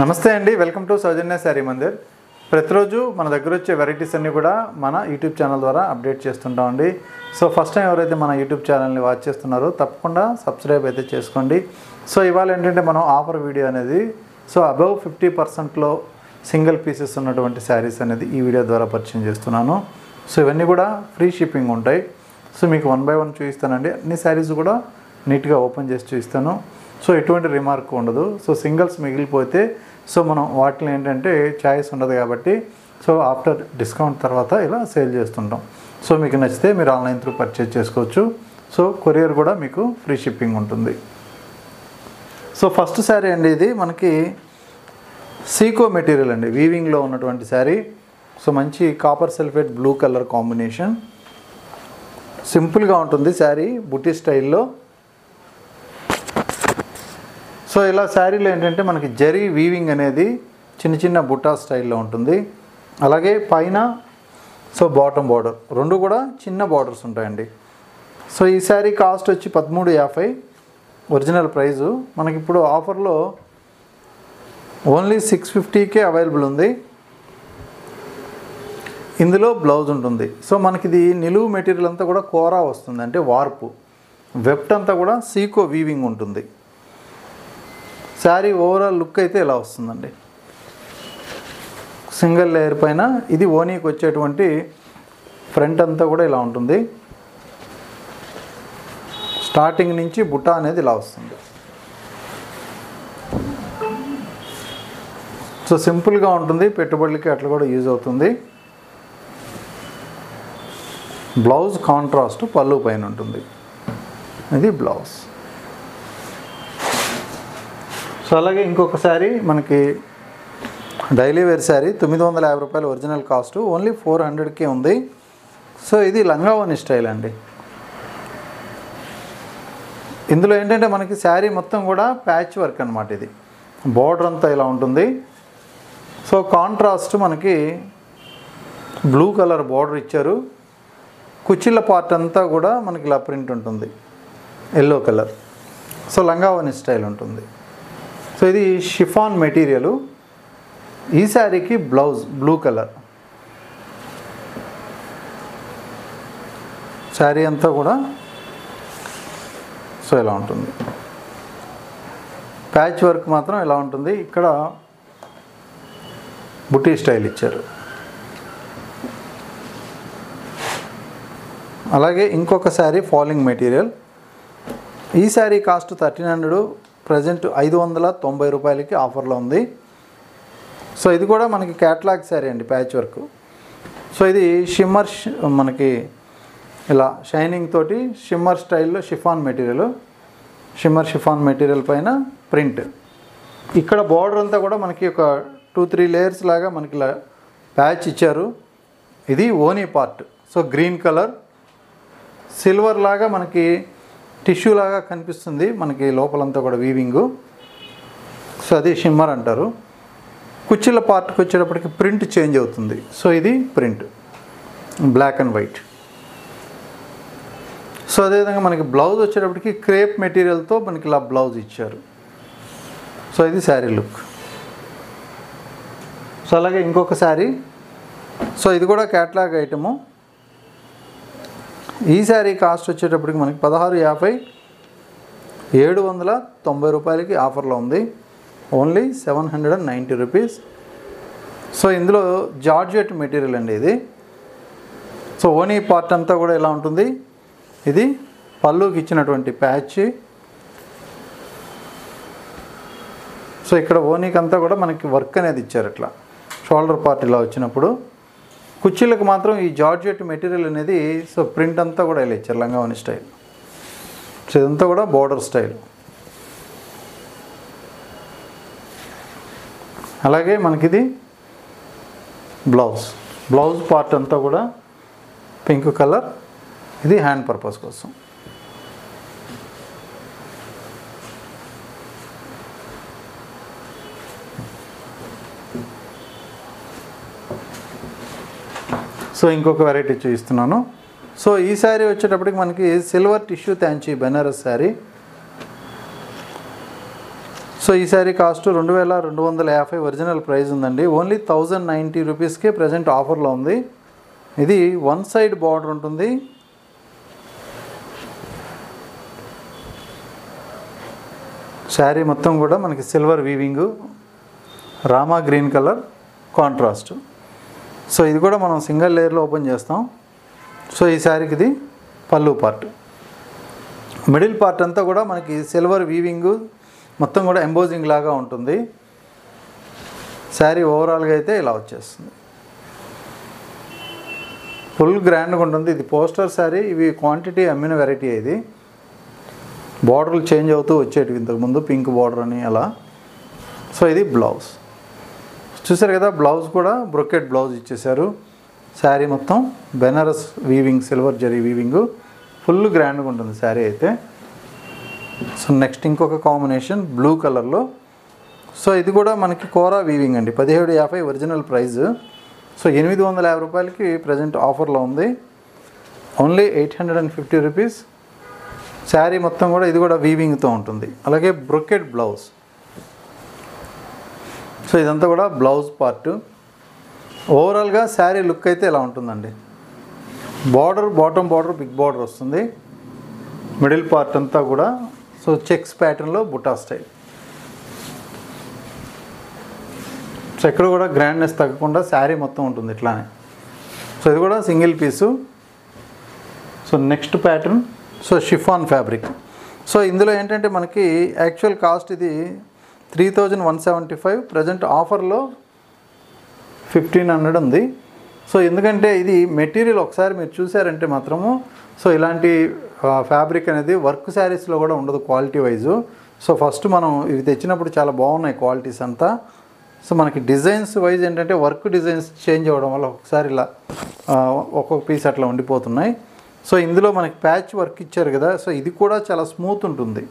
నమస్తే అండి, welcome to సౌజన్య శారీ మందిర్. ప్రతిరోజు మన దగ్గర వచ్చే వెరైటీస్ అన్నీ కూడా మన యూట్యూబ్ ఛానల్ ద్వారా అప్డేట్ చేస్తుంటామండి. సో ఫస్ట్ టైం ఎవరైతే మన యూట్యూబ్ ఛానల్ని వాచ్ చేస్తున్నారో తప్పకుండా సబ్స్క్రైబ్ అయితే చేసుకోండి. సో ఇవాళ ఏంటంటే మనం ఆఫర్ వీడియో అనేది అబవ్ 50%లో సింగిల్ పీసెస్ ఉన్నటువంటి శారీస్ అనేది ఈ వీడియో ద్వారా పరిచయం చేస్తున్నాను. సో ఇవన్నీ కూడా ఫ్రీ షిప్పింగ్ ఉంటాయి. సో మీకు 1 by 1 చూపిస్తానండి. అన్ని శారీస్ కూడా నీట్గా ఓపెన్ చేసి చూపిస్తాను. సో ఎటువంటి రిమార్క్ ఉండదు. సో సింగిల్స్ మిగిలిపోతే మనం వాటిని ఏంటంటే చాయిస్ ఉండదు కాబట్టి ఆఫ్టర్ డిస్కౌంట్ తర్వాత ఇలా సేల్ చేస్తుంటాం. సో మీకు నచ్చితే మీరు ఆన్లైన్ త్రూ పర్చేజ్ చేసుకోవచ్చు. సో కొరియర్ కూడా మీకు ఫ్రీ షిప్పింగ్ ఉంటుంది. సో ఫస్ట్ శారీ అండి, ఇది మనకి సీకో మెటీరియల్ అండి, వీవింగ్లో ఉన్నటువంటి శారీ. సో మంచి copper sulphate blue colour combination, సింపుల్గా ఉంటుంది శారీ, బుటీ స్టైల్లో. సో ఇలా శారీలో ఏంటంటే మనకి జరీ వీవింగ్ అనేది చిన్న చిన్న బుట్టా స్టైల్లో ఉంటుంది. అలాగే పైన బాటమ్ బార్డర్ రెండు కూడా చిన్న బార్డర్స్ ఉంటాయండి. సో ఈ శారీ కాస్ట్ వచ్చి 1350 ఒరిజినల్ ప్రైజు. మనకి ఇప్పుడు ఆఫర్లో ఓన్లీ 650కే అవైలబుల్ ఉంది. ఇందులో బ్లౌజ్ ఉంటుంది. సో మనకి ఇది నిలువు మెటీరియల్ అంతా కూడా కోరా వస్తుంది, అంటే వార్పు. వెబ్ట్ అంతా కూడా సీకో వీవింగ్ ఉంటుంది. శారీ ఓవరాల్ లుక్ అయితే ఇలా వస్తుందండి. సింగిల్ లేయర్ పైన ఇది ఓనీకి వచ్చేటువంటి ఫ్రంట్ అంతా కూడా ఇలా ఉంటుంది. స్టార్టింగ్ నుంచి బుట్ట అనేది ఇలా వస్తుంది. సో సింపుల్గా ఉంటుంది, పెట్టుబడులకి అట్లా కూడా యూజ్ అవుతుంది. బ్లౌజ్ కాంట్రాస్ట్ పళ్ళు పైన ఉంటుంది. ఇది బ్లౌజ్. సో అలాగే ఇంకొక శారీ మనకి డైలీ వేర్ శారీ, 950 రూపాయలు ఒరిజినల్ కాస్ట్, ఓన్లీ 400కే ఉంది. సో ఇది లంగావోని స్టైల్ అండి. ఇందులో ఏంటంటే మనకి శారీ మొత్తం కూడా ప్యాచ్ వర్క్ అనమాట. ఇది బార్డర్ అంతా ఇలా ఉంటుంది. సో కాంట్రాస్ట్ మనకి బ్లూ కలర్ బార్డర్ ఇచ్చారు. కుచ్చిళ్ళ పార్ట్ అంతా కూడా మనకి ఇలా ప్రింట్ ఉంటుంది, ఎల్లో కలర్. సో లంగావోని స్టైల్ ఉంటుంది. సో ఇది షిఫాన్ మెటీరియల్. ఈ శారీకి బ్లౌజ్ బ్లూ కలర్. శారీ అంతా కూడా ఇలా ఉంటుంది. ప్యాచ్ వర్క్ మాత్రం ఇలా ఉంటుంది. ఇక్కడ బుటీ స్టైల్ ఇచ్చారు. అలాగే ఇంకొక శారీ ఫాలింగ్ మెటీరియల్. ఈ శారీ కాస్ట్ 1300, ప్రజెంట్ 590 రూపాయలకి ఆఫర్లో ఉంది. సో ఇది కూడా మనకి క్యాట్లాగ్ శారీ అండి, ప్యాచ్ వర్క్. సో ఇది షిమ్మర్, మనకి ఇలా షైనింగ్ తోటి షిమ్మర్ స్టైల్లో షిఫాన్ మెటీరియల్, షిఫాన్ మెటీరియల్ పైన ప్రింట్. ఇక్కడ బార్డర్ అంతా కూడా మనకి ఒక 2-3 లేయర్స్ లాగా మనకి ఇలా ప్యాచ్ ఇచ్చారు. ఇది ఓనీ part. So green colour, silver లాగా మనకి టిష్యూ లాగా కనిపిస్తుంది మనకి లోపలంతా కూడా వీవింగు. సో అది షిమ్మర్ అంటారు. కుచ్చిళ్ళ పార్ట్కి వచ్చేటప్పటికి ప్రింట్ చేంజ్ అవుతుంది. సో ఇది print black and white. So అదేవిధంగా మనకి బ్లౌజ్ వచ్చేటప్పటికి క్రేప్ మెటీరియల్తో మనకి ఇలా బ్లౌజ్ ఇచ్చారు. సో ఇది శారీ లుక్. సో అలాగే ఇంకొక శారీ. సో ఇది కూడా క్యాట్లాగ్ ఐటము. ఈ శారీ కాస్ట్ వచ్చేటప్పటికి మనకి 1650, 790 రూపాయలకి ఆఫర్లో ఉంది. Only 790 rupees. సో ఇందులో జార్జెట్ మెటీరియల్ అండి ఇది. సో ఓనీ పార్ట్ అంతా కూడా ఇలా ఉంటుంది. ఇది పళ్ళుకి ఇచ్చినటువంటి ప్యాచ్. సో ఇక్కడ ఓనీకి అంతా కూడా మనకి వర్క్ అనేది ఇచ్చారు. ఇట్లా షోల్డర్ పార్ట్ ఇలా వచ్చినప్పుడు కుర్చీలకు మాత్రం ఈ జార్జెట్ మెటీరియల్ అనేది ప్రింట్ అంతా కూడా ఇలా ఇచ్చారు, లంగావోని స్టైల్. సో ఇదంతా కూడా బోర్డర్ స్టైల్. అలాగే మనకిది బ్లౌజ్ పార్ట్ అంతా కూడా పింక్ కలర్. ఇది హ్యాండ్ పర్పస్ కోసం. సో ఇంకొక వెరైటీ చూపిస్తున్నాను. సో ఈ శారీ వచ్చేటప్పటికి మనకి silver tissue tanchoi Banaras sari. So ఈ శారీ కాస్ట్ 2250 ఒరిజినల్ ప్రైస్ ఉందండి. ఓన్లీ 1090 రూపీస్కే ప్రజెంట్ ఆఫర్లో ఉంది. ఇది వన్ సైడ్ బార్డర్ ఉంటుంది. శారీ మొత్తం కూడా మనకి silver weaving, Rama green colour contrast. So ఇది కూడా మనం సింగిల్ లేయర్లో ఓపెన్ చేస్తాం. సో ఈ శారీకి ఇది పళ్ళు పార్ట్. మిడిల్ పార్ట్ అంతా కూడా మనకి సిల్వర్ వీవింగ్ మొత్తం కూడా ఎంబోజింగ్ లాగా ఉంటుంది. శారీ ఓవరాల్గా అయితే ఇలా వచ్చేస్తుంది. ఫుల్ గ్రాండ్గా ఉంటుంది. ఇది పోస్టర్ శారీ. ఇవి క్వాంటిటీ అమ్మిన వెరైటీ. ఇది బార్డర్లు చేంజ్ అవుతూ వచ్చేటివి ఇంతకుముందు, పింక్ బార్డర్ అని అలా. సో ఇది బ్లౌజ్ చూసారు కదా. బ్లౌజ్ కూడా బ్రొకెట్ బ్లౌజ్ ఇచ్చేసారు. శారీ మొత్తం Banaras weaving, silver zari weaving, full గ్రాండ్గా ఉంటుంది శారీ అయితే. సో నెక్స్ట్ ఇంకొక కాంబినేషన్ బ్లూ కలర్లో. సో ఇది కూడా మనకి కోరా వీవింగ్ అండి. 1750 ఒరిజినల్ ప్రైస్. సో 850 రూపాయలకి ప్రజెంట్ ఆఫర్లో ఉంది. Only 850 rupees. శారీ మొత్తం కూడా ఇది కూడా వీవింగ్తో ఉంటుంది. అలాగే బ్రొకెట్ బ్లౌజ్. సో ఇదంతా కూడా బ్లౌజ్ పార్ట్. ఓవరాల్గా శారీ లుక్ అయితే ఇలా ఉంటుందండి. Border, bottom border big border వస్తుంది. మిడిల్ పార్ట్ అంతా కూడా సో చెక్స్ ప్యాటర్న్లో బుటా స్టైల్. సో ఎక్కడ కూడా గ్రాండ్నెస్ తగ్గకుండా శారీ మొత్తం ఉంటుంది ఇట్లానే. సో ఇది కూడా సింగిల్ పీసు. So next pattern so chiffon fabric. So ఇందులో ఏంటంటే మనకి యాక్చువల్ కాస్ట్ ఇది 3175, ప్రజెంట్ ఆఫర్లో 1500 ఉంది. సో ఎందుకంటే ఇది మెటీరియల్ ఒకసారి మీరు చూసారంటే మాత్రము సో ఇలాంటి ఫ్యాబ్రిక్ అనేది వర్క్ శారీస్లో కూడా ఉండదు క్వాలిటీ వైజు. సో ఫస్ట్ మనం ఇవి తెచ్చినప్పుడు చాలా బాగున్నాయి క్వాలిటీస్ అంతా. సో మనకి డిజైన్స్ వైజ్ ఏంటంటే వర్క్ డిజైన్స్ చేంజ్ అవ్వడం వల్ల ఒకసారి ఇలా ఒక్కొక్క పీస్ అట్లా ఉండిపోతున్నాయి. సో ఇందులో మనకి ప్యాచ్ వర్క్ ఇచ్చారు కదా. సో ఇది కూడా చాలా స్మూత్ ఉంటుంది.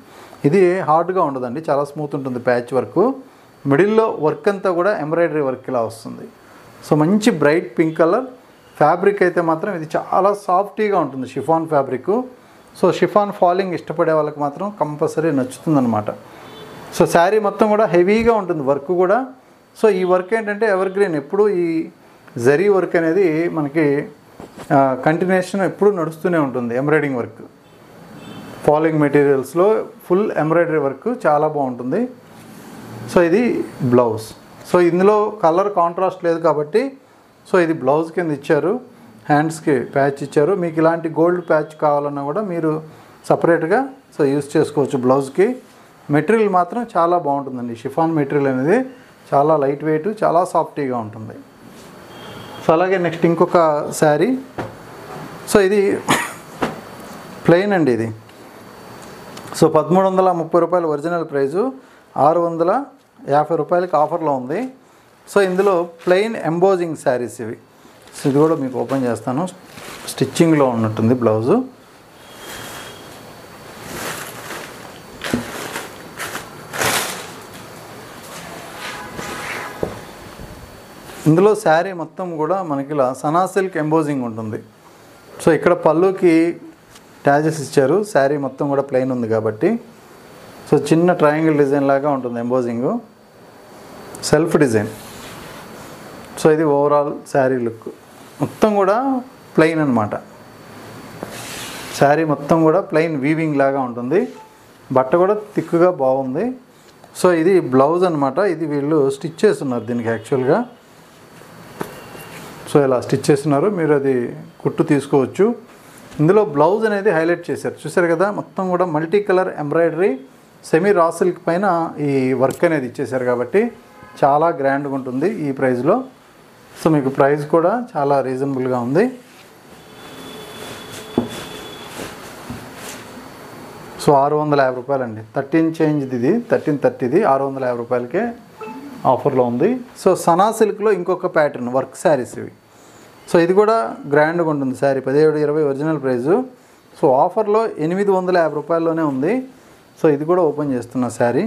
ఇది హార్డ్గా ఉండదండి, చాలా స్మూత్ ఉంటుంది ప్యాచ్ వర్క్. మిడిల్లో వర్క్ అంతా కూడా ఎంబ్రాయిడరీ వర్క్ ఇలా వస్తుంది. సో మంచి బ్రైట్ పింక్ కలర్ ఫ్యాబ్రిక్ అయితే మాత్రం ఇది చాలా సాఫ్టీగా ఉంటుంది chiffon fabric. So chiffon falling ఇష్టపడే వాళ్ళకి మాత్రం కంపల్సరీ నచ్చుతుందన్నమాట. సో శారీ మొత్తం కూడా హెవీగా ఉంటుంది వర్క్ కూడా. సో ఈ వర్క్ ఏంటంటే ఎవర్ గ్రీన్, ఎప్పుడు ఈ జరీ వర్క్ అనేది మనకి కంటిన్యూషన్ ఎప్పుడు నడుస్తూనే ఉంటుంది. ఎంబ్రాయిడింగ్ వర్క్, ఫాలింగ్ మెటీరియల్స్లో ఫుల్ ఎంబ్రాయిడరీ వర్క్ చాలా బాగుంటుంది. సో ఇది బ్లౌజ్. సో ఇందులో కలర్ కాంట్రాస్ట్ లేదు కాబట్టి సో ఇది బ్లౌజ్ కింద ఇచ్చారు. హ్యాండ్స్కి ప్యాచ్ ఇచ్చారు. మీకు ఇలాంటి గోల్డ్ ప్యాచ్ కావాలన్నా కూడా మీరు సపరేట్గా సో యూస్ చేసుకోవచ్చు బ్లౌజ్కి. మెటీరియల్ మాత్రం చాలా బాగుంటుందండి. షిఫాన్ మెటీరియల్ అనేది చాలా లైట్ వెయిట్, చాలా సాఫ్టీగా ఉంటుంది. సో అలాగే నెక్స్ట్ ఇంకొక శారీ. సో ఇది ప్లెయిన్ అండి. ఇది సో 1330 రూపాయలు ఒరిజినల్ ప్రైజు, 650 రూపాయలకి ఆఫర్లో ఉంది. సో ఇందులో ప్లెయిన్ ఎంబోజింగ్ శారీస్ ఇవి. సో ఇది కూడా మీకు ఓపెన్ చేస్తాను. స్టిచ్చింగ్లో ఉన్నట్టుంది బ్లౌజు. ఇందులో శారీ మొత్తం కూడా మనకి ఇలా సనా సిల్క్ ఎంబోజింగ్ ఉంటుంది. సో ఇక్కడ పళ్ళుకి ట్యాజెస్ ఇచ్చారు. శారీ మొత్తం కూడా ప్లెయిన్ ఉంది కాబట్టి సో చిన్న ట్రయాంగిల్ డిజైన్ లాగా ఉంటుంది ఎంబోజింగ్, సెల్ఫ్ డిజైన్. సో ఇది ఓవరాల్ శారీ లుక్ మొత్తం కూడా ప్లెయిన్ అనమాట. శారీ మొత్తం కూడా ప్లెయిన్ వీవింగ్ లాగా ఉంటుంది. బట్ట కూడా థిక్గా బాగుంది. సో ఇది బ్లౌజ్ అనమాట. ఇది వీళ్ళు స్టిచ్ చేస్తున్నారు దీనికి యాక్చువల్గా. సో ఇలా స్టిచ్ చేస్తున్నారు, మీరు అది కుట్టు తీసుకోవచ్చు. ఇందులో బ్లౌజ్ అనేది హైలైట్ చేశారు, చూసారు కదా. మొత్తం కూడా multi colour embroidery, semi raw silk పైన ఈ వర్క్ అనేది ఇచ్చేసారు కాబట్టి చాలా గ్రాండ్గా ఉంటుంది ఈ ప్రైస్లో. సో మీకు ప్రైస్ కూడా చాలా రీజనబుల్గా ఉంది. సో 650 రూపాయలండి. 13 చేంజ్ది ఇది, 1330ది 650 రూపాయలకే ఆఫర్లో ఉంది. సో సనా సిల్క్లో ఇంకొక ప్యాటర్న్ వర్క్ శారీస్ ఇవి. సో ఇది కూడా గ్రాండ్గా ఉంటుంది శారీ. 1720 original price. సో ఆఫర్లో 850 రూపాయల్లోనే ఉంది. సో ఇది కూడా ఓపెన్ చేస్తున్న శారీ.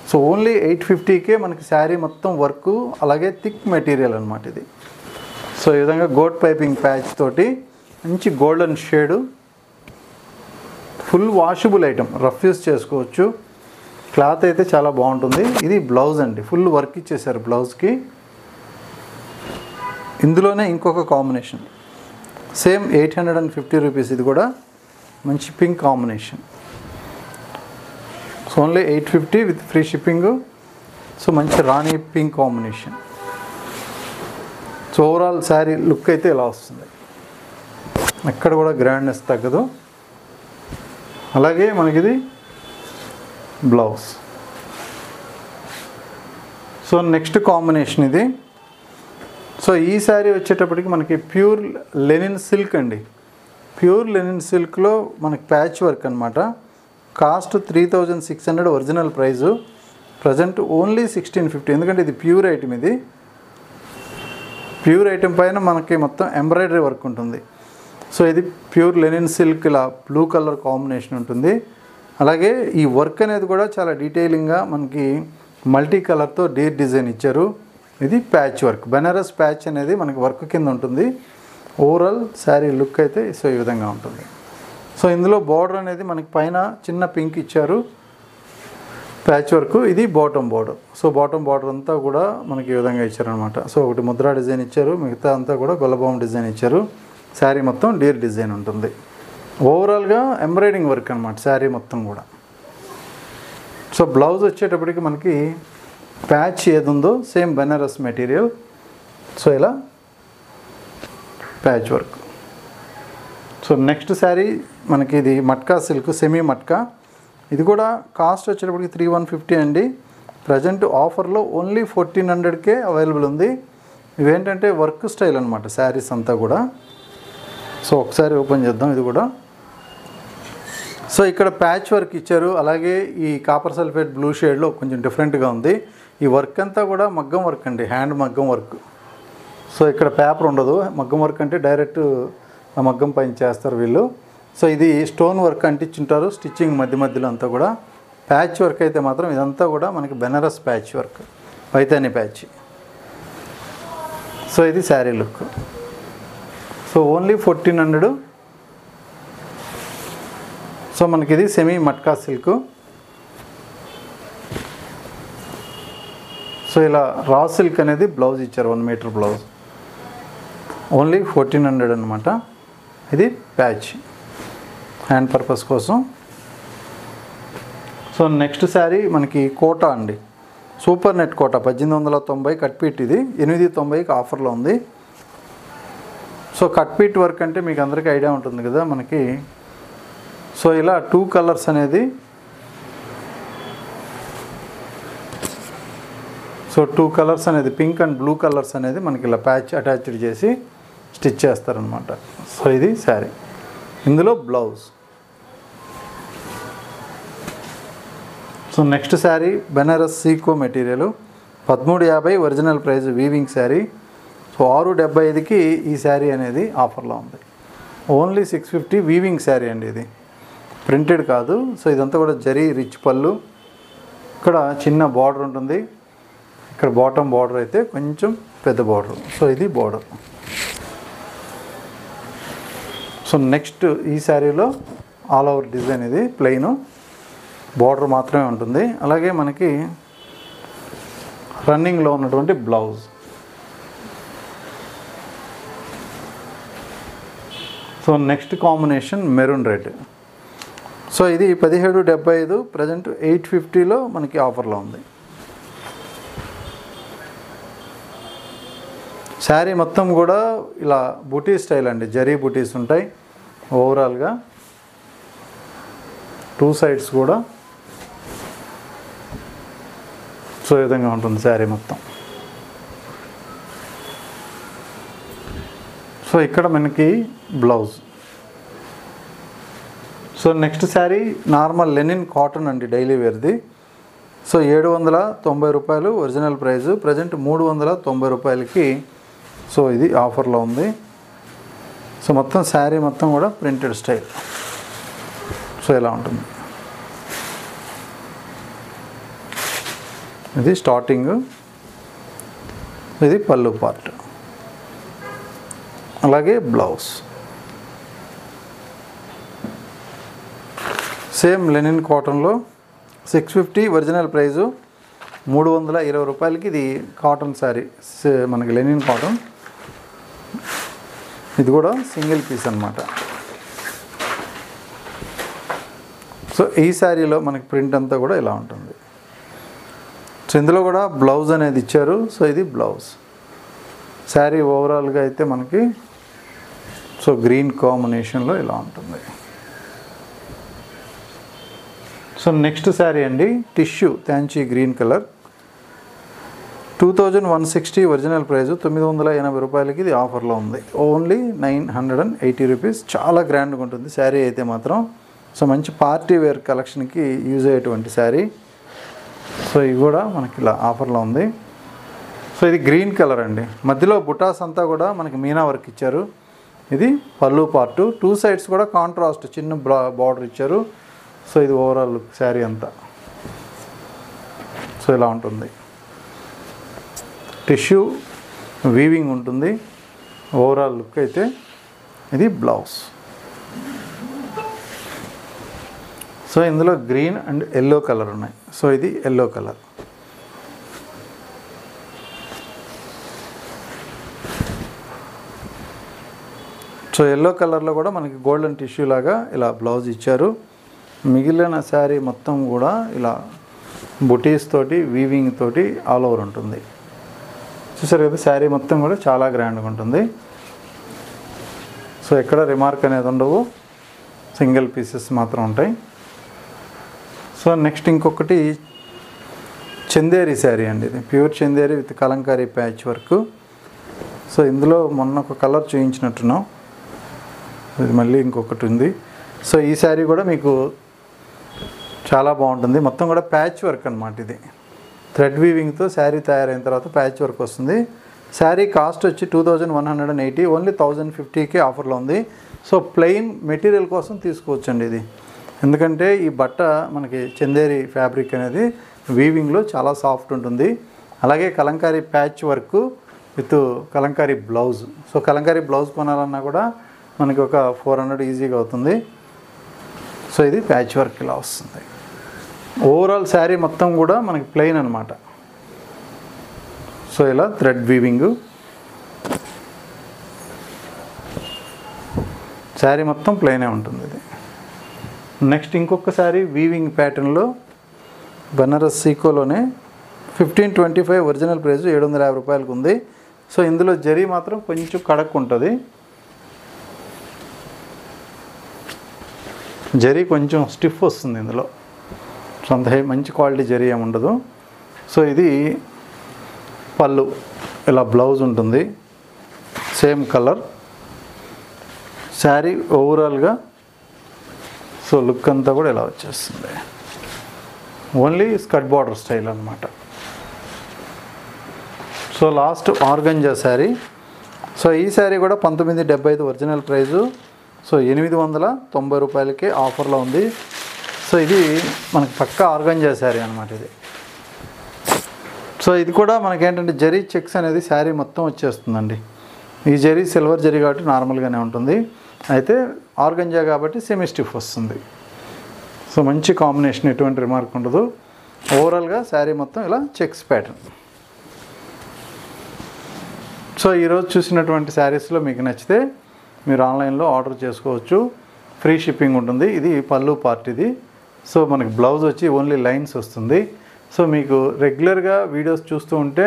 సో ఓన్లీ 850కే మనకి శారీ మొత్తం వర్క్, అలాగే థిక్ మెటీరియల్ అనమాట ఇది. సో ఈ విధంగా గోల్డ్ పైపింగ్ ప్యాచ్ తోటి మంచి golden shade, full washable item, rough use చేసుకోవచ్చు. క్లాత్ అయితే చాలా బాగుంటుంది. ఇది బ్లౌజ్ అండి, ఫుల్ వర్క్ ఇచ్చేసారు బ్లౌజ్కి. ఇందులోనే ఇంకొక కాంబినేషన్ సేమ్ 850 రూపీస్, ఇది కూడా మంచి pink combination. So only 850 with free shipping. So మంచి rani pink combination. So overall sari look అయితే ఇలా వస్తుంది, ఎక్కడ కూడా గ్రాండ్నెస్ తగ్గదు. అలాగే మనకిది బ్లౌజ్. సో నెక్స్ట్ కాంబినేషన్ ఇది. సో ఈ శారీ వచ్చేటప్పటికి మనకి ప్యూర్ లెనిన్ సిల్క్ అండి. ప్యూర్ లెనిన్ సిల్క్లో మనకి ప్యాచ్ వర్క్ అనమాట. Cost 3600 original price. Present only 1650, ఎందుకంటే ఇది ప్యూర్ ఐటమ్. ఇది ప్యూర్ ఐటమ్ పైన మనకి మొత్తం ఎంబ్రాయిడరీ వర్క్ ఉంటుంది. సో ఇది ప్యూర్ లెనిన్ సిల్క్, ఇలా బ్లూ కలర్ కాంబినేషన్ ఉంటుంది. అలాగే ఈ వర్క్ అనేది కూడా చాలా డీటెయిలింగ్గా మనకి మల్టీ కలర్తో డీర్ డిజైన్ ఇచ్చారు. ఇది ప్యాచ్ వర్క్, బెనారస్ ప్యాచ్ అనేది మనకి వర్క్ కింద ఉంటుంది. ఓవరాల్ శారీ లుక్ అయితే సో ఈ విధంగా ఉంటుంది. సో ఇందులో బార్డర్ అనేది మనకి పైన చిన్న పింక్ ఇచ్చారు, ప్యాచ్ వర్క్. ఇది bottom border. So bottom border అంతా కూడా మనకి ఈ విధంగా ఇచ్చారనమాట. సో ఒకటి ముద్రా డిజైన్ ఇచ్చారు, మిగతా అంతా కూడా గొల్లబామ్ డిజైన్ ఇచ్చారు. శారీ మొత్తం డీర్ డిజైన్ ఉంటుంది. ఓవరాల్గా ఎంబ్రాయిడింగ్ వర్క్ అనమాట శారీ మొత్తం కూడా. సో బ్లౌజ్ వచ్చేటప్పటికి మనకి ప్యాచ్ ఏది ఉందో సేమ్ బెనారస్ మెటీరియల్. సో ఇలా patch work. So next sari మనకి ఇది మట్కా సిల్క్, సెమీ మట్కా. ఇది కూడా కాస్ట్ వచ్చేటప్పటికి 3150 అండి. ప్రజెంట్ ఆఫర్లో ఓన్లీ 1400కే అవైలబుల్ ఉంది. ఇవేంటంటే వర్క్ స్టైల్ అనమాట శారీస్ అంతా కూడా. సో ఒకసారి ఓపెన్ చేద్దాం ఇది కూడా. సో ఇక్కడ ప్యాచ్ వర్క్ ఇచ్చారు. అలాగే ఈ కాపర్ సల్ఫేట్ బ్లూ షేడ్లో కొంచెం డిఫరెంట్గా ఉంది. ఈ వర్క్ అంతా కూడా మగ్గం వర్క్ అండి, హ్యాండ్ మగ్గం వర్క్. సో ఇక్కడ పేపర్ ఉండదు. మగ్గం వర్క్ అంటే డైరెక్ట్ ఆ మగ్గం పైన చేస్తారు వీళ్ళు. సో ఇది స్టోన్ వర్క్ అంటించుంటారు స్టిచ్చింగ్ మధ్య మధ్యలో అంతా కూడా. ప్యాచ్ వర్క్ అయితే మాత్రం ఇదంతా కూడా మనకి Banaras patch work, Paithani patch. So ఇది sari look. So only 1400. So మనకి ఇది సెమీ మట్కా సిల్క్. సో ఇలా రా సిల్క్ అనేది బ్లౌజ్ ఇచ్చారు, 1 మీటర్ బ్లౌజ్. ఓన్లీ 1400 అనమాట. ఇది ప్యాచ్ హ్యాండ్ పర్పస్ కోసం. సో నెక్స్ట్ శారీ మనకి కోటా అండి, సూపర్ నెట్ కోటా 1890 కట్పీట్. ఇది 890కి ఆఫర్లో ఉంది. సో కట్పీట్ వర్క్ అంటే మీకు అందరికీ ఐడియా ఉంటుంది కదా మనకి. సో ఇలా 2 కలర్స్ అనేది, సో 2 కలర్స్ అనేది పింక్ అండ్ బ్లూ కలర్స్ అనేది మనకి ఇలా ప్యాచ్ అటాచ్డ్ చేసి స్టిచ్ చేస్తారనమాట. సో ఇది శారీ, ఇందులో blouse. So next sari Banaras సీకో material, 1350 original price, weaving sari. So 675కి ఈ శారీ అనేది ఆఫర్లో ఉంది. ఓన్లీ 650 వీవింగ్ శారీ అండి, ఇది ప్రింటెడ్ కాదు. సో ఇదంతా కూడా జరీ రిచ్ పళ్ళు, ఇక్కడ చిన్న బార్డర్ ఉంటుంది, ఇక్కడ బాటమ్ బార్డర్ అయితే కొంచెం పెద్ద బార్డర్. సో ఇది బార్డర్. సో నెక్స్ట్ ఈ శారీలో ఆల్ ఓవర్ డిజైన్, ఇది ప్లెయిన్ బార్డర్ మాత్రమే ఉంటుంది. అలాగే మనకి రన్నింగ్లో ఉన్నటువంటి blouse. So next combination maroon red. So ఇది 1775, ప్రజెంట్ 850లో మనకి ఆఫర్లో ఉంది. శారీ మొత్తం కూడా ఇలా బుటీ స్టైల్ అండి, జరీ బుటీస్ ఉంటాయి ఓవరాల్గా 2 సైడ్స్ కూడా. సో ఈ విధంగా ఉంటుంది శారీ మొత్తం. సో ఇక్కడ మనకి blouse. So next sari normal linen cotton అండి, డైలీ వేర్ది. సో 790 రూపాయలు ఒరిజినల్ ప్రైస్, ప్రజెంట్ 390 రూపాయలకి సో ఇది ఆఫర్లో ఉంది. సో మొత్తం శారీ మొత్తం కూడా ప్రింటెడ్ స్టైల్. సో ఇలా ఉంటుంది. ఇది స్టార్టింగ్, ఇది పళ్ళు పార్ట్, అలాగే బ్లౌజ్. సేమ్ లెనిన్ కాటన్లో 650 ఒరిజినల్ ప్రైజు, 320 రూపాయలకి. ఇది కాటన్ శారీ, మనకి లెనిన్ కాటన్. ఇది కూడా సింగిల్ పీస్ అన్నమాట. సో ఈ శారీలో మనకి ప్రింట్ అంతా కూడా ఇలా ఉంటుంది. సో ఇందులో కూడా బ్లౌజ్ అనేది ఇచ్చారు. సో ఇది బ్లౌజ్. శారీ ఓవరాల్గా అయితే మనకి సో గ్రీన్ కాంబినేషన్లో ఇలా ఉంటుంది. సో నెక్స్ట్ శారీ అండి, tissue tanchoi green colour, 2160 original price, 980 రూపాయలకి. ఇది ఆఫర్లో ఉంది, ఓన్లీ 980 రూపీస్. చాలా గ్రాండ్గా ఉంటుంది శారీ అయితే మాత్రం. సో మంచి పార్టీ వేర్ కలెక్షన్కి యూజ్ అయ్యేటువంటి శారీ. సో ఇది కూడా మనకి ఇలా ఆఫర్లో ఉంది. సో ఇది గ్రీన్ కలర్ అండి, మధ్యలో బుటాస్ అంతా కూడా మనకి మీనా వర్క్ ఇచ్చారు. ఇది పళ్ళు పార్టు, 2 సైడ్స్ కూడా కాంట్రాస్ట్ చిన్న బార్డర్ ఇచ్చారు. సో ఇది ఓవరాల్ లుక్ శారీ అంతా. సో ఇలా ఉంటుంది, టిష్యూ వీవింగ్ ఉంటుంది. ఓవరాల్ లుక్ అయితే ఇది బ్లౌజ్. సో ఇందులో గ్రీన్ అండ్ ఎల్లో కలర్ ఉన్నాయి. సో ఇది ఎల్లో కలర్. సో ఎల్లో కలర్లో కూడా మనకి గోల్డెన్ టిష్యూ లాగా ఇలా బ్లౌజ్ ఇచ్చారు. మిగిలిన శారీ మొత్తం కూడా ఇలా బుటీస్ తోటి వీవింగ్ తోటి ఆల్ ఓవర్ ఉంటుంది. చూసారు కదా, శారీ మొత్తం కూడా చాలా గ్రాండ్గా ఉంటుంది. సో ఎక్కడ రిమార్క్ అనేది ఉండవు, సింగిల్ పీసెస్ మాత్రం ఉంటాయి. సో నెక్స్ట్ ఇంకొకటి చందేరి శారీ అండి, ఇది pure Chanderi with Kalamkari patch work. So ఇందులో మొన్న ఒక కలర్ చూపించినట్టున్నాం, ఇది మళ్ళీ ఇంకొకటి ఉంది. సో ఈ శారీ కూడా మీకు చాలా బాగుంటుంది, మొత్తం కూడా ప్యాచ్ వర్క్ అనమాట. ఇది థ్రెడ్ వీవింగ్తో శారీ తయారైన తర్వాత ప్యాచ్ వర్క్ వస్తుంది. శారీ కాస్ట్ వచ్చి 2180, ఓన్లీ 1050కి ఆఫర్లో ఉంది. సో ప్లెయిన్ మెటీరియల్ కోసం తీసుకోవచ్చండి ఇది, ఎందుకంటే ఈ బట్ట మనకి చందేరి ఫ్యాబ్రిక్ అనేది వీవింగ్లో చాలా సాఫ్ట్ ఉంటుంది. అలాగే Kalamkari patch work with Kalamkari blouse. So Kalamkari blouse కొనాలన్నా కూడా మనకి ఒక 400 ఈజీగా అవుతుంది. సో ఇది ప్యాచ్ వర్క్ ఇలా వస్తుంది. ఓవరాల్ శారీ మొత్తం కూడా మనకి ప్లెయిన్ అనమాట. సో ఇలా థ్రెడ్ వీవింగ్, శారీ మొత్తం ప్లెయినే ఉంటుంది ఇది. నెక్స్ట్ ఇంకొక శారీ వీవింగ్ ప్యాటర్న్లో బనారస్ సీకోలోనే 1525 ఒరిజినల్ ప్రైస్ 750 రూపాయలకు ఉంది. సో ఇందులో జరీ మాత్రం కొంచెం కడక్ ఉంటుంది, జరీ కొంచెం స్టిఫ్ వస్తుంది ఇందులో. సో అంత మంచి క్వాలిటీ జరీ ఏమి ఉండదు. సో ఇది పళ్ళు, ఇలా బ్లౌజ్ ఉంటుంది, సేమ్ కలర్. శారీ ఓవరాల్గా సో లుక్ అంతా కూడా ఇలా వచ్చేస్తుంది, ఓన్లీ స్కర్ట్ బార్డర్ స్టైల్ అనమాట. So last organza sari. So ఈ శారీ కూడా 1975 ఒరిజినల్ ప్రైజు. సో 890 రూపాయలకే ఆఫర్లో ఉంది. సో ఇది మనకి పక్కా ఆర్గంజా శారీ అనమాట ఇది. సో ఇది కూడా మనకేంటంటే జరీ చెక్స్ అనేది శారీ మొత్తం వచ్చేస్తుందండి. ఈ జరీ సిల్వర్ జరీ కాబట్టి నార్మల్గానే ఉంటుంది, అయితే ఆర్గంజా కాబట్టి సెమీ స్టిఫ్ వస్తుంది. సో మంచి కాంబినేషన్, ఎటువంటి రిమార్క్ ఉండదు. ఓవరాల్గా శారీ మొత్తం ఇలా చెక్స్ ప్యాటర్న్. సో ఈరోజు చూసినటువంటి శారీస్లో మీకు నచ్చితే మీరు ఆన్లైన్లో ఆర్డర్ చేసుకోవచ్చు, ఫ్రీ షిప్పింగ్ ఉంటుంది. ఇది పళ్ళు పార్ట్ ఇది. సో మనకి బ్లౌజ్ వచ్చి ఓన్లీ లైన్స్ వస్తుంది. సో మీకు రెగ్యులర్గా వీడియోస్ చూస్తూ ఉంటే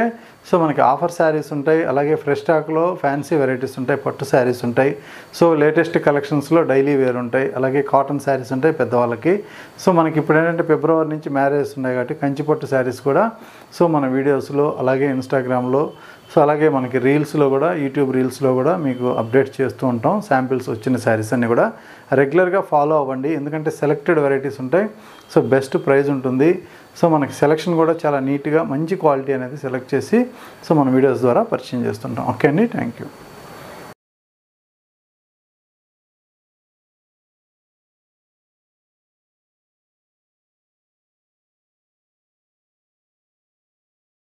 సో మనకి ఆఫర్ శారీస్ ఉంటాయి, అలాగే ఫ్రెష్ స్టాక్లో ఫ్యాన్సీ వెరైటీస్ ఉంటాయి, పట్టు శారీస్ ఉంటాయి. సో లేటెస్ట్ కలెక్షన్స్లో డైలీ వేర్ ఉంటాయి, అలాగే కాటన్ శారీస్ ఉంటాయి పెద్దవాళ్ళకి. సో మనకి ఇప్పుడు ఏంటంటే ఫిబ్రవరి నుంచి మ్యారేజెస్ ఉన్నాయి కాబట్టి కంచిపట్టు శారీస్ కూడా సో మన వీడియోస్లో, అలాగే ఇన్స్టాగ్రామ్లో, సో అలాగే మనకి రీల్స్లో కూడా, యూట్యూబ్ రీల్స్లో కూడా మీకు అప్డేట్ చేస్తూ ఉంటాం. శాంపిల్స్ వచ్చిన శారీస్ అన్నీ కూడా రెగ్యులర్గా ఫాలో అవ్వండి, ఎందుకంటే సెలెక్టెడ్ వెరైటీస్ ఉంటాయి. సో బెస్ట్ ప్రైస్ ఉంటుంది. సో మనకి సెలెక్షన్ కూడా చాలా నీట్గా మంచి క్వాలిటీ అనేది సెలెక్ట్ చేసి సో మన వీడియోస్ ద్వారా పరిచయం చేస్తుంటాం. ఓకే అండి, థ్యాంక్ యూ.